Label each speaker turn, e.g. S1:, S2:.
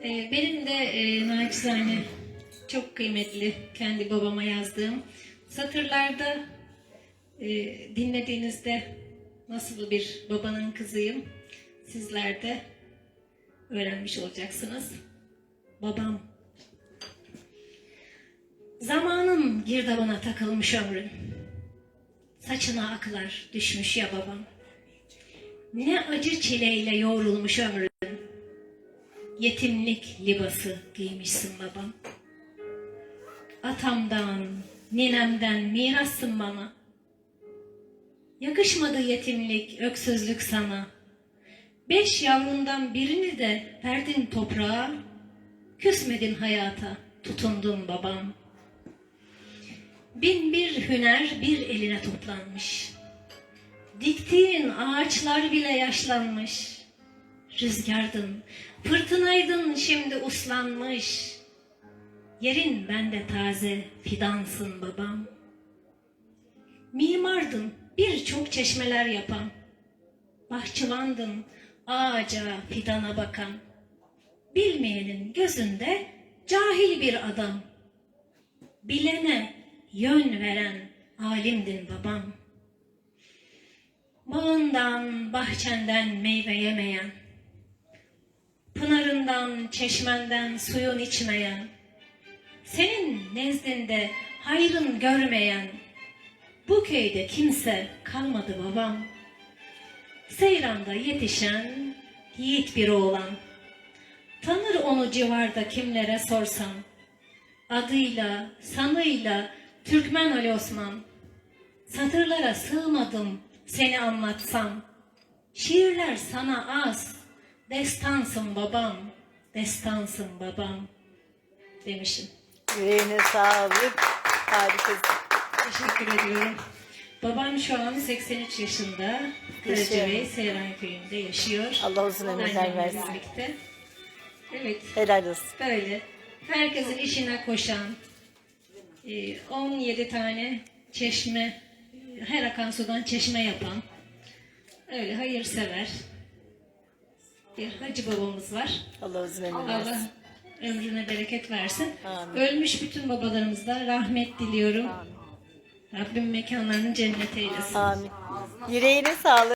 S1: Benim de naçizane çok kıymetli kendi babama yazdığım satırlarda dinlediğinizde nasıl bir babanın kızıyım sizler de öğrenmiş olacaksınız. Babam. Zamanın girdabına takılmış ömrün. Saçına aklar düşmüş ya babam. Ne acı çileyle yoğrulmuş ömrün. Yetimlik libası giymişsin babam. Atamdan, ninemden mirassın bana. Yakışmadı yetimlik, öksüzlük sana. 5 yavrundan birini de verdin toprağa. Küsmedin hayata, tutundun babam. 1001 hüner bir eline toplanmış. Diktiğin ağaçlar bile yaşlanmış. Rüzgardın, fırtınaydın şimdi uslanmış. Yerin bende taze fidansın babam. Mimardın birçok çeşmeler yapan. Bahçıvandın ağaca fidana bakan. Bilmeyenin gözünde cahil bir adam. Bilene yön veren alimdin babam. Bağından, bahçenden meyve yemeyen, pınarından, çeşmenden suyun içmeyen, senin nezdinde hayrın görmeyen, bu köyde kimse kalmadı babam. Seyran'da yetişen yiğit bir oğlan, tanır onu civarda kimlere sorsam, adıyla, sanıyla Türkmen Ali Osman, satırlara sığmadım seni anlatsam, şiirler sana az, destansın babam, destansın babam demişim.
S2: Yüreğine sağlık. Harikasın.
S1: Teşekkür ediyorum. Babam şu an 83 yaşında. Karacabey, Seyran Köyü'nde yaşıyor.
S2: Allah uzun ömürler versin.
S1: Birlikte. Evet.
S2: Helal olsun.
S1: Böyle. Herkesin işine koşan, 17 tane çeşme, her akan sudan çeşme yapan, öyle hayırsever bir hacı babamız var.
S2: Allah uzun ömür
S1: Allah
S2: versin.
S1: ömrüne bereket versin.
S2: Amin.
S1: Ölmüş bütün babalarımızdan rahmet diliyorum.
S2: Amin.
S1: Rabbim mekanlarını cennet eylesin.
S2: Amin. Yüreğine sağlık.